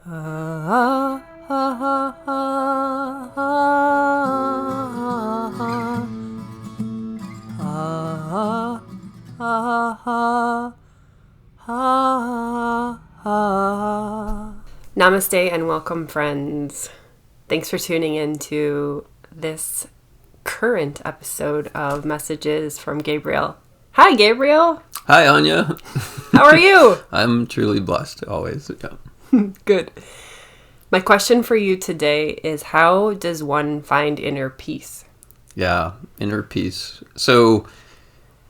Namaste and welcome, friends. Thanks for tuning in to this current episode of Messages from Gabriel. Hi, Gabriel. Hi, Anya. How are you? I'm truly blessed, always. Yeah. Good. My question for you today is, how does one find inner peace? Yeah, inner peace. So,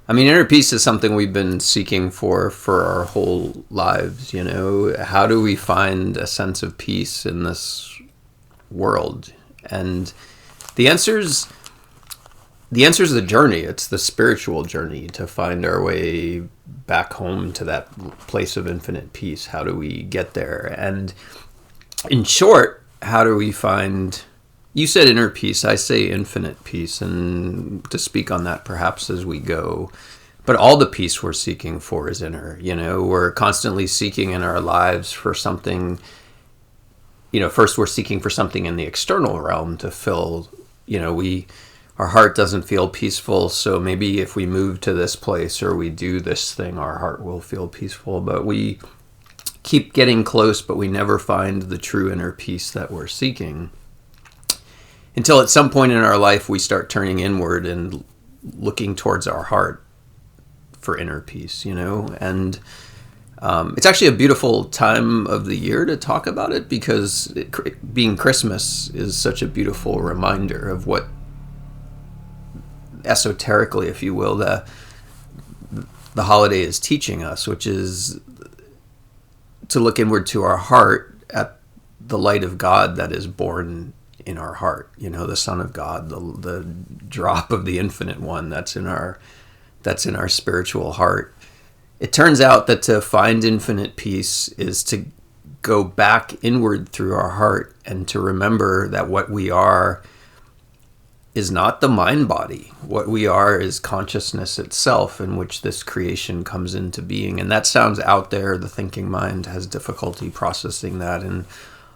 inner peace is something we've been seeking for our whole lives, you know? How do we find a sense of peace in this world? And the answer's the journey. It's the spiritual journey to find our way back home to that place of infinite peace. How do we get there? And in short, how do we find, you said inner peace, I say infinite peace, and to speak on that perhaps as we go. But all the peace we're seeking for is inner, you know, we're constantly seeking in our lives for something, you know, first we're seeking for something in the external realm to fill, you know, our heart doesn't feel peaceful, so maybe if we move to this place or we do this thing, our heart will feel peaceful. But we keep getting close, but we never find the true inner peace that we're seeking. Until at some point in our life, we start turning inward and looking towards our heart for inner peace, you know? And it's actually a beautiful time of the year to talk about it, because being Christmas is such a beautiful reminder of what, esoterically, if you will, the holiday is teaching us, which is to look inward to our heart at the light of God that is born in our heart. You know, the Son of God, the drop of the Infinite One that's in our spiritual heart. It turns out that to find infinite peace is to go back inward through our heart and to remember that what we are is not the mind body. What we are is consciousness itself, in which this creation comes into being. And that sounds out there. The thinking mind has difficulty processing that. And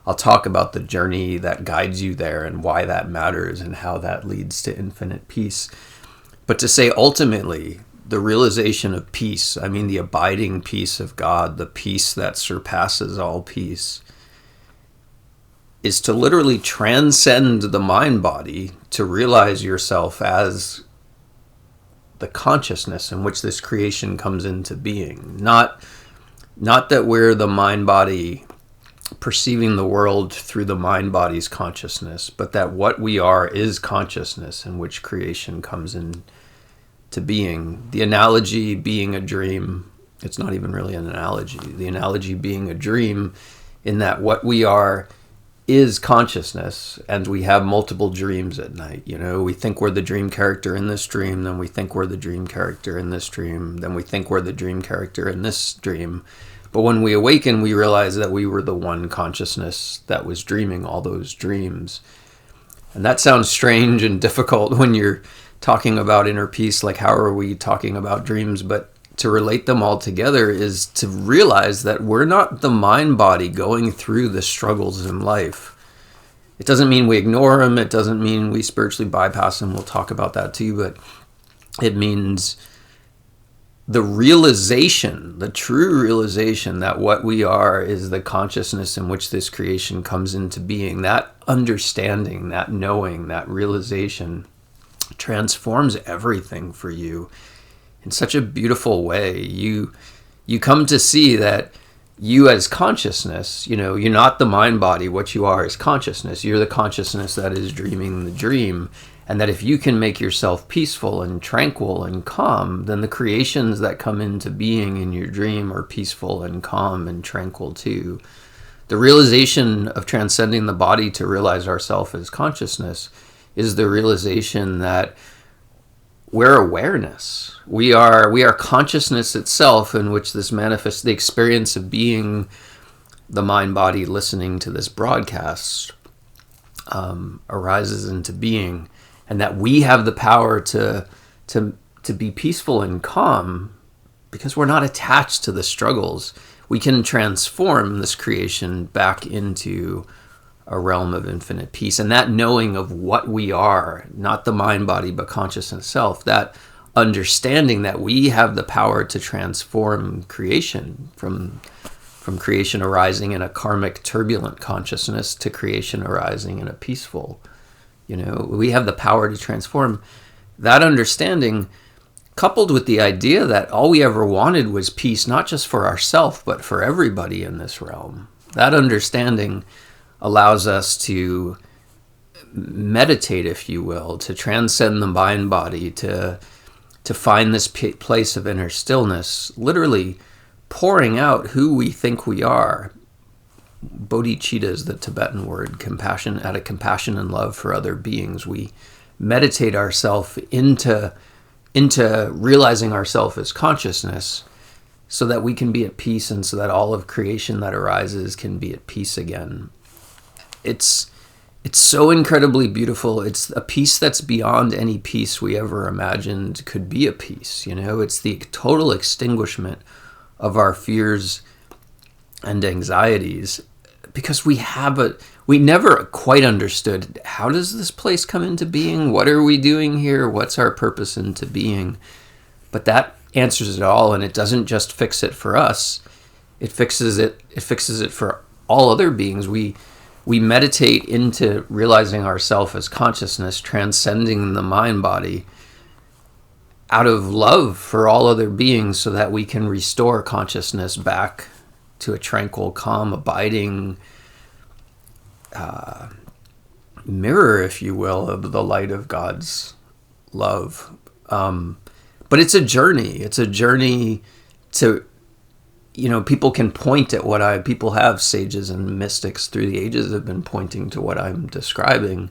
I'll talk about the journey that guides you there and why that matters and how that leads to infinite peace. But to say ultimately, the realization of peace, the abiding peace of God, the peace that surpasses all peace, is to literally transcend the mind body, to realize yourself as the consciousness in which this creation comes into being. Not that we're the mind body perceiving the world through the mind body's consciousness, but that what we are is consciousness in which creation comes into being. The analogy being a dream, it's not even really an analogy. The analogy being a dream, in that what we are is consciousness, and we have multiple dreams at night. You know, we think we're the dream character in this dream, then we think we're the dream character in this dream, then we think we're the dream character in this dream. But when we awaken, we realize that we were the one consciousness that was dreaming all those dreams. And that sounds strange and difficult when you're talking about inner peace, like how are we talking about dreams? But to relate them all together is to realize that we're not the mind body going through the struggles in life. It doesn't mean we ignore them. It doesn't mean we spiritually bypass them. We'll talk about that too. But it means the realization, the true realization that what we are is the consciousness in which this creation comes into being. That understanding, that knowing, that realization transforms everything for you in such a beautiful way. You come to see that you as consciousness, you know, you're not the mind body. What you are is consciousness. You're the consciousness that is dreaming the dream. And that if you can make yourself peaceful and tranquil and calm, then the creations that come into being in your dream are peaceful and calm and tranquil too. The realization of transcending the body to realize ourself as consciousness is the realization that we're awareness. We are consciousness itself, in which this manifests, the experience of being the mind body listening to this broadcast arises into being, and that we have the power to be peaceful and calm because we're not attached to the struggles. we can transform this creation back into a realm of infinite peace. And that knowing of what we are, not the mind, body, but consciousness self, that understanding that we have the power to transform creation from creation arising in a karmic turbulent consciousness to creation arising in a peaceful, we have the power to transform. That understanding, coupled with the idea that all we ever wanted was peace, not just for ourselves, but for everybody in this realm. That understanding allows us to meditate, if you will, to transcend the mind body, to find this place of inner stillness, literally pouring out who we think we are. Bodhicitta is the Tibetan word, compassion, out of compassion and love for other beings. We meditate ourselves into realizing ourselves as consciousness, so that we can be at peace, and so that all of creation that arises can be at peace again. It's so incredibly beautiful. It's a peace that's beyond any peace we ever imagined could be a peace. It's the total extinguishment of our fears and anxieties, because we never quite understood, how does this place come into being? What are we doing here? What's our purpose into being? But that answers it all, and it doesn't just fix it for us. It fixes it for all other beings. We meditate into realizing ourself as consciousness, transcending the mind body out of love for all other beings, so that we can restore consciousness back to a tranquil, calm, abiding mirror, if you will, of the light of God's love. But it's a journey. It's a journey to, people can point at people have sages and mystics through the ages have been pointing to what I'm describing.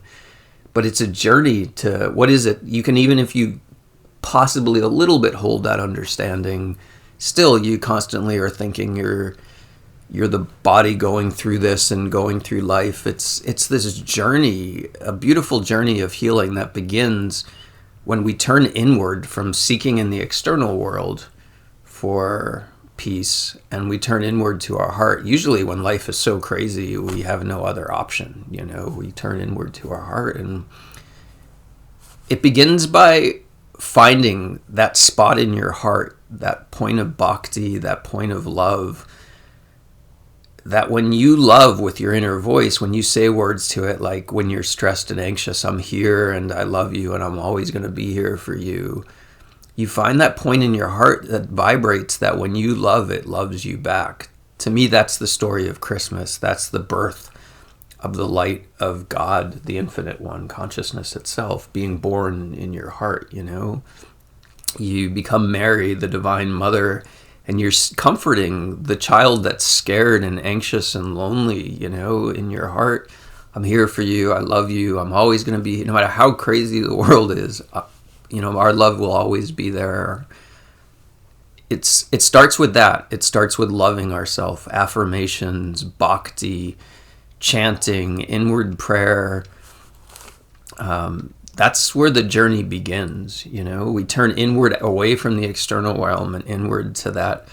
But it's a journey to, what is it? You can, even if you possibly a little bit hold that understanding, still you constantly are thinking you're the body going through this and going through life. It's this journey, a beautiful journey of healing that begins when we turn inward from seeking in the external world for peace, and we turn inward to our heart. Usually when life is so crazy, we have no other option. We turn inward to our heart, and it begins by finding that spot in your heart, that point of bhakti, that point of love, that when you love with your inner voice, when you say words to it, like when you're stressed and anxious, I'm here and I love you and I'm always going to be here for you. You find that point in your heart that vibrates, that when you love, it loves you back. To me, that's the story of Christmas. That's the birth of the light of God, the infinite one, consciousness itself, being born in your heart, You become Mary, the divine mother, and you're comforting the child that's scared and anxious and lonely, in your heart. I'm here for you. I love you. I'm always going to be, no matter how crazy the world is, our love will always be there. It starts with that. It starts with loving ourselves, affirmations, bhakti, chanting, inward prayer. That's where the journey begins. We turn inward, away from the external realm, and inward to that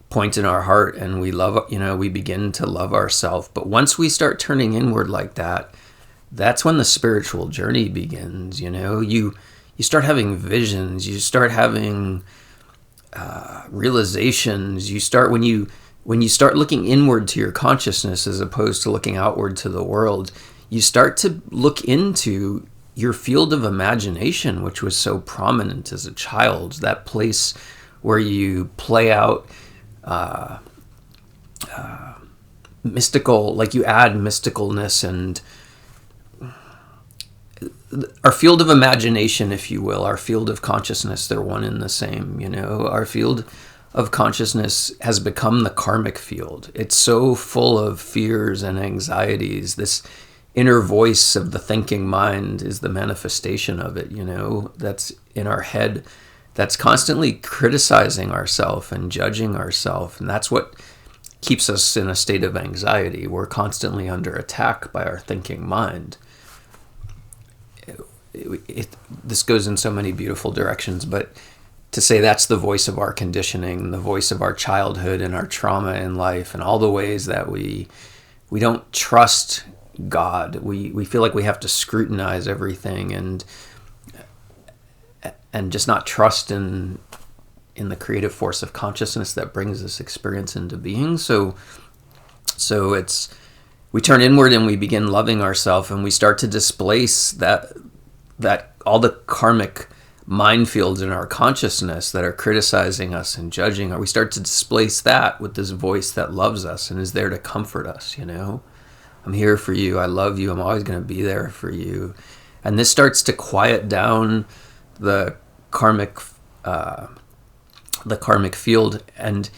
point in our heart, and we love, we begin to love ourselves. But once we start turning inward like that, that's when the spiritual journey begins. You start having visions, you start having realizations. You start, when you start looking inward to your consciousness as opposed to looking outward to the world, you start to look into your field of imagination, which was so prominent as a child, that place where you play out mystical, like you add mysticalness, and our field of imagination, if you will, our field of consciousness, they're one and the same. Our field of consciousness has become the karmic field. It's so full of fears and anxieties. This inner voice of the thinking mind is the manifestation of it, that's in our head, that's constantly criticizing ourselves and judging ourselves. And that's what keeps us in a state of anxiety. We're constantly under attack by our thinking mind. This goes in so many beautiful directions, but to say that's the voice of our conditioning, the voice of our childhood and our trauma in life, and all the ways that we don't trust God. We feel like we have to scrutinize everything and just not trust in the creative force of consciousness that brings this experience into being. So we turn inward and we begin loving ourselves, and we start to displace that all the karmic minefields in our consciousness that are criticizing us and judging, or we start to displace that with this voice that loves us and is there to comfort us. I'm here for you, I love you, I'm always going to be there for you. And this starts to quiet down the karmic field, and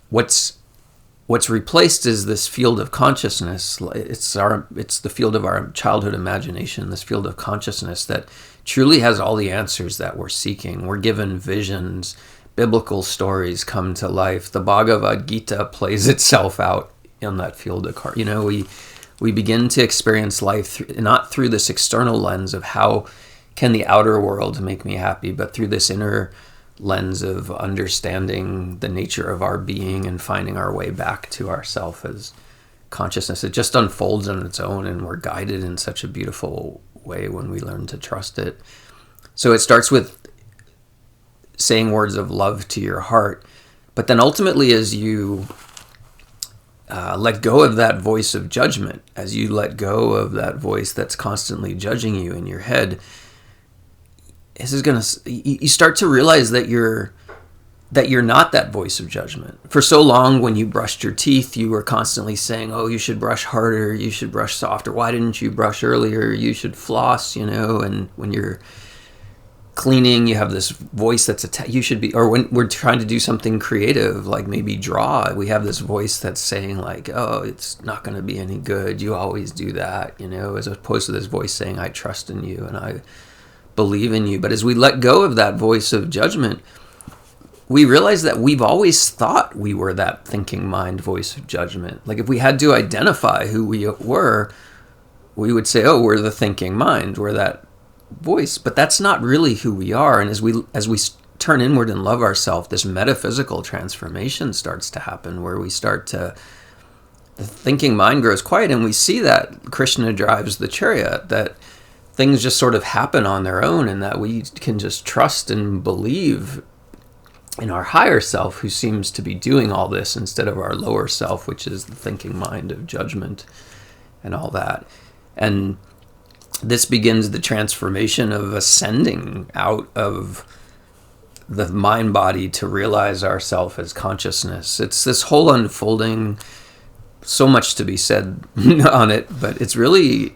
what's replaced is this field of consciousness. It's the field of our childhood imagination, this field of consciousness that truly has all the answers that we're seeking. We're given visions, biblical stories come to life. The Bhagavad Gita plays itself out in that field of we begin to experience life not through this external lens of how can the outer world make me happy, but through this inner lens of understanding the nature of our being and finding our way back to ourself as consciousness. It just unfolds on its own, and we're guided in such a beautiful way when we learn to trust it. So it starts with saying words of love to your heart, but then ultimately as you let go of that voice of judgment, as you let go of that voice that's constantly judging you in your head, you start to realize that you're not that voice of judgment. For so long, when you brushed your teeth, you were constantly saying, oh, you should brush harder, you should brush softer, why didn't you brush earlier, you should floss, and when you're cleaning, you have this voice that's you should be, or when we're trying to do something creative, like maybe draw, we have this voice that's saying like, oh, it's not going to be any good, you always do that, as opposed to this voice saying, I trust in you and I believe in you. But as we let go of that voice of judgment, we realize that we've always thought we were that thinking mind voice of judgment. Like if we had to identify who we were, we would say, oh, we're the thinking mind, we're that voice. But that's not really who we are. And as we turn inward and love ourselves, this metaphysical transformation starts to happen, where the thinking mind grows quiet, and we see that Krishna drives the chariot, that things just sort of happen on their own, and that we can just trust and believe in our higher self, who seems to be doing all this, instead of our lower self, which is the thinking mind of judgment and all that. And this begins the transformation of ascending out of the mind body to realize ourself as consciousness. It's this whole unfolding, so much to be said on it, but it's really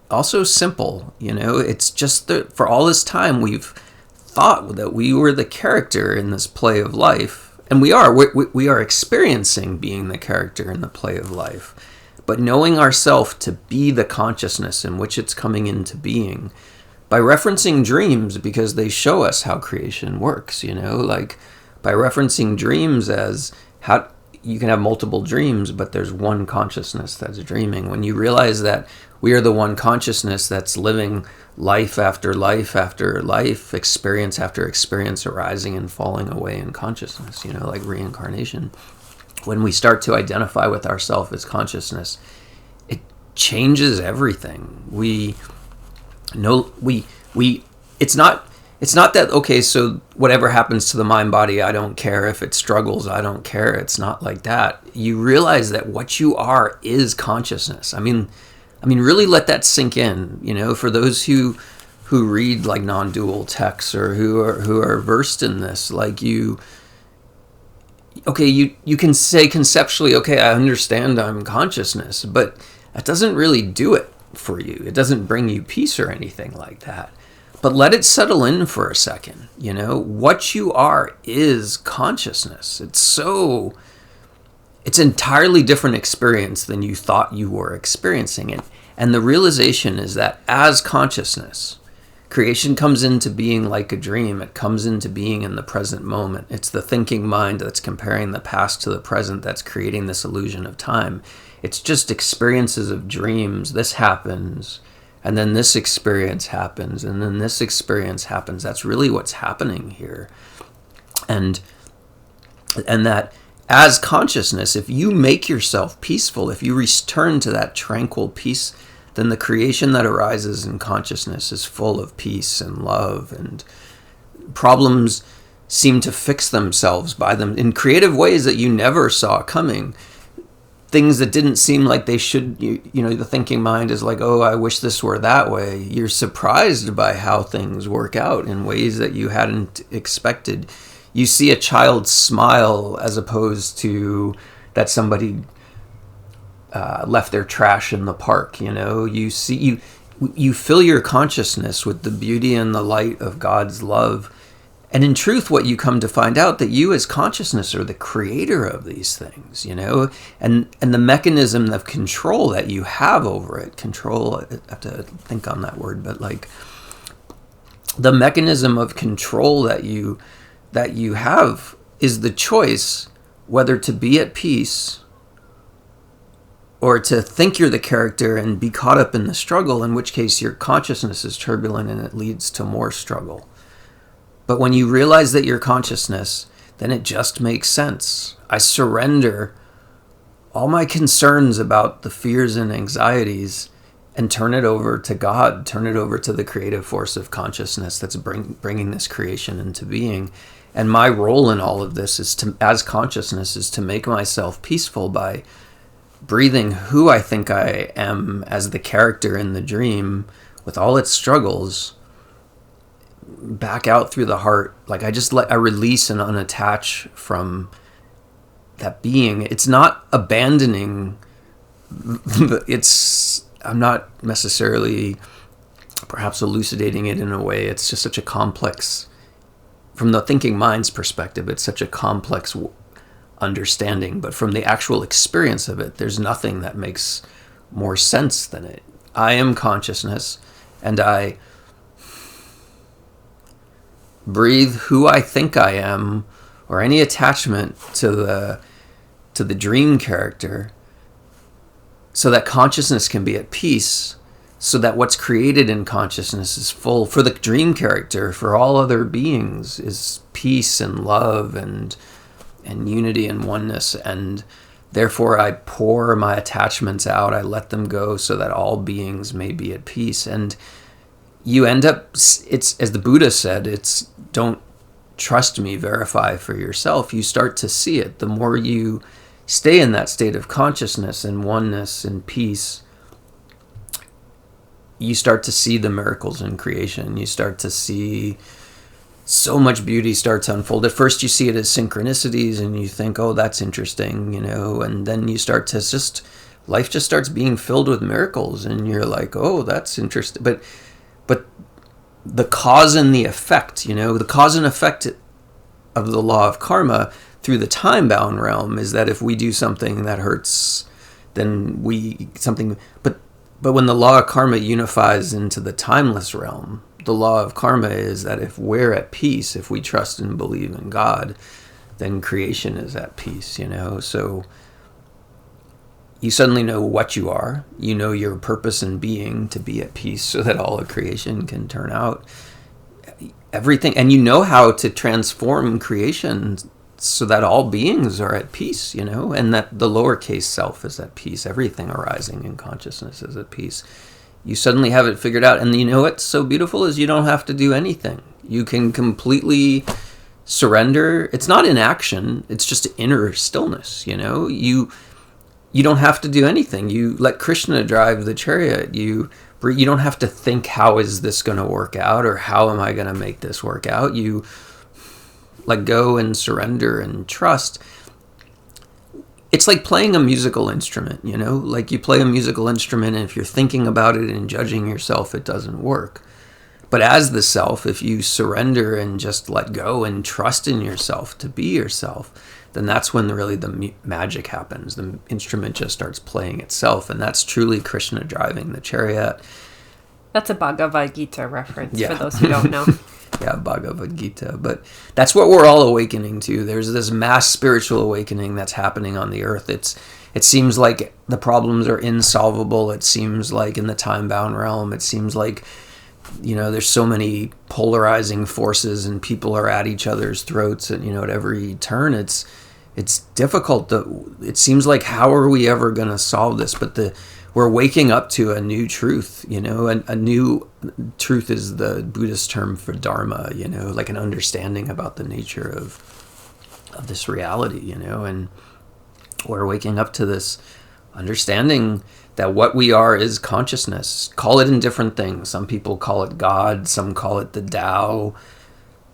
also simple. It's just that for all this time we've thought that we were the character in this play of life, and we are experiencing being the character in the play of life, but knowing ourself to be the consciousness in which it's coming into being by referencing dreams, because they show us how creation works, like by referencing dreams as how you can have multiple dreams, but there's one consciousness that's dreaming. When you realize that we are the one consciousness that's living life after life after life, experience after experience, arising and falling away in consciousness, like reincarnation. When we start to identify with ourself as consciousness, it changes everything. It's not that, okay, so whatever happens to the mind body, I don't care. If it struggles, I don't care. It's not like that. You realize that what you are is consciousness. I mean, really let that sink in, for those who read like non-dual texts, or who are versed in this, like you can say conceptually, okay, I understand I'm consciousness, but that doesn't really do it for you. It doesn't bring you peace or anything like that. But let it settle in for a second. What you are is consciousness. It's entirely different experience than you thought you were experiencing it. And the realization is that as consciousness, creation comes into being like a dream. It comes into being in the present moment. It's the thinking mind that's comparing the past to the present, that's creating this illusion of time. It's just experiences of dreams. This happens, and then this experience happens, and then this experience happens. That's really what's happening here. And that as consciousness, if you make yourself peaceful, if you return to that tranquil peace, then the creation that arises in consciousness is full of peace and love, and problems seem to fix themselves by them in creative ways that you never saw coming. Things that didn't seem like they should, the thinking mind is like, oh, I wish this were that way. You're surprised by how things work out in ways that you hadn't expected. You see a child smile as opposed to that somebody left their trash in the park. You fill your consciousness with the beauty and the light of God's love. And in truth, what you come to find out, that you as consciousness are the creator of these things, and the mechanism of control that you have over it. Control, I have to think on that word, but like the mechanism of control that you have is the choice whether to be at peace or to think you're the character and be caught up in the struggle, in which case your consciousness is turbulent and it leads to more struggle. But when you realize that you're consciousness, then it just makes sense. I surrender all my concerns about the fears and anxieties and turn it over to God, turn it over to the creative force of consciousness that's bringing this creation into being. And my role in all of this as consciousness is to make myself peaceful by breathing who I think I am as the character in the dream with all its struggles back out through the heart. Like I release and unattach from that being. It's not abandoning. I'm not necessarily perhaps elucidating it in a way. It's just such a complex, from the thinking mind's perspective, it's such a complex understanding. But from the actual experience of it, there's nothing that makes more sense than it. I am consciousness, and I breathe who I think I am, or any attachment to the dream character, so that consciousness can be at peace, so that what's created in consciousness is full. For the dream character, for all other beings, is peace and love and unity and oneness. And therefore I pour my attachments out, I let them go, so that all beings may be at peace. And you end up, it's, as the Buddha said, it's don't trust me, verify for yourself. You start to see it. The more you stay in that state of consciousness and oneness and peace, you start to see the miracles in creation. You start to see so much beauty start to unfold. At first you see it as synchronicities and you think, oh, that's interesting, and then you start to life just starts being filled with miracles, and you're like, oh, that's interesting. But the cause and the effect, the cause and effect of the law of karma through the time-bound realm is that if we do something that hurts, then but when the law of karma unifies into the timeless realm, the law of karma is that if we're at peace, if we trust and believe in God, then creation is at peace, So you suddenly know what you are. You know your purpose in being, to be at peace so that all of creation can turn out. Everything. And you know how to transform creation so that all beings are at peace, and that the lowercase self is at peace. Everything arising in consciousness is at peace. You suddenly have it figured out. And what's so beautiful is you don't have to do anything. You can completely surrender. It's not inaction. It's just inner stillness, You don't have to do anything. You let Krishna drive the chariot. You don't have to think, how is this going to work out, or how am I going to make this work out? You let go and surrender and trust. It's like playing a musical instrument, Like you play a musical instrument, and if you're thinking about it and judging yourself, it doesn't work. But as the self, if you surrender and just let go and trust in yourself to be yourself, then that's when really the magic happens. The instrument just starts playing itself, and that's truly Krishna driving the chariot. That's a Bhagavad Gita reference, for those who don't know. Yeah, Bhagavad Gita. But that's what we're all awakening to. There's this mass spiritual awakening that's happening on the earth. It seems like the problems are insolvable. It seems like in the time-bound realm, it seems like there's so many polarizing forces and people are at each other's throats, and at every turn it's difficult. It seems like, how are we ever going to solve this? But we're waking up to a new truth. A new truth is the Buddhist term for dharma. Like an understanding about the nature of this reality. And we're waking up to this understanding that what we are is consciousness. Call it in different things. Some people call it God. Some call it the Tao.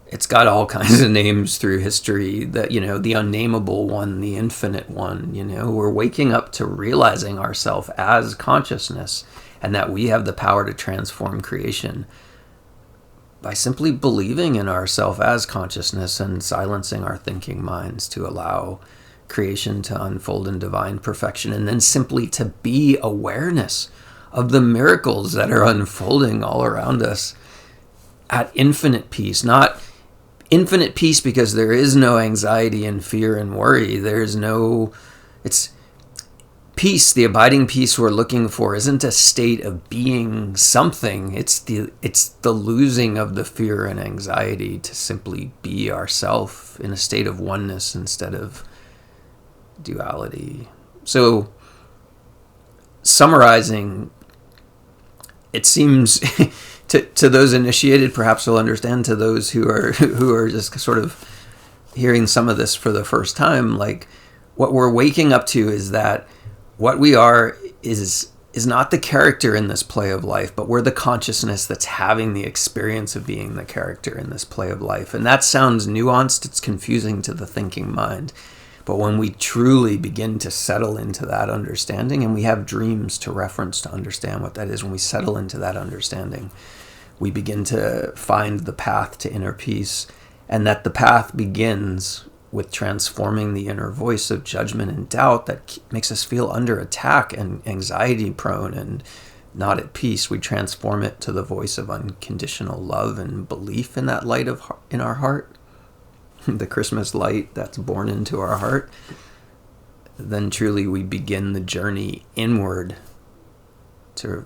It's got all kinds of names through history. That the unnameable one, the infinite one. We're waking up to realizing ourselves as consciousness, and that we have the power to transform creation by simply believing in ourselves as consciousness and silencing our thinking minds to allow creation to unfold in divine perfection, and then simply to be awareness of the miracles that are unfolding all around us at infinite peace. Not infinite peace because there is no anxiety and fear and worry. It's peace. The abiding peace we're looking for isn't a state of being something. It's the losing of the fear and anxiety to simply be ourself in a state of oneness instead of duality. So, summarizing, it seems to those initiated, perhaps they'll understand. To those who are just sort of hearing some of this for the first time, like, what we're waking up to is that what we are is not the character in this play of life, but we're the consciousness that's having the experience of being the character in this play of life. And that sounds nuanced. It's confusing to the thinking mind. But when we truly begin to settle into that understanding, and we have dreams to reference to understand what that is, when we settle into that understanding, we begin to find the path to inner peace, and that the path begins with transforming the inner voice of judgment and doubt that makes us feel under attack and anxiety prone and not at peace. We transform it to the voice of unconditional love and belief in that light in our heart. The Christmas light that's born into our heart. Then truly we begin the journey inward to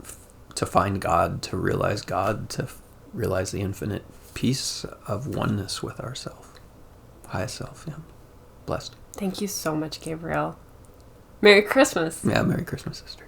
find God, to realize the infinite peace of oneness with ourself, highest self. Yeah, blessed. Thank you so much, Gabriel. Merry Christmas. Yeah, Merry Christmas, sister.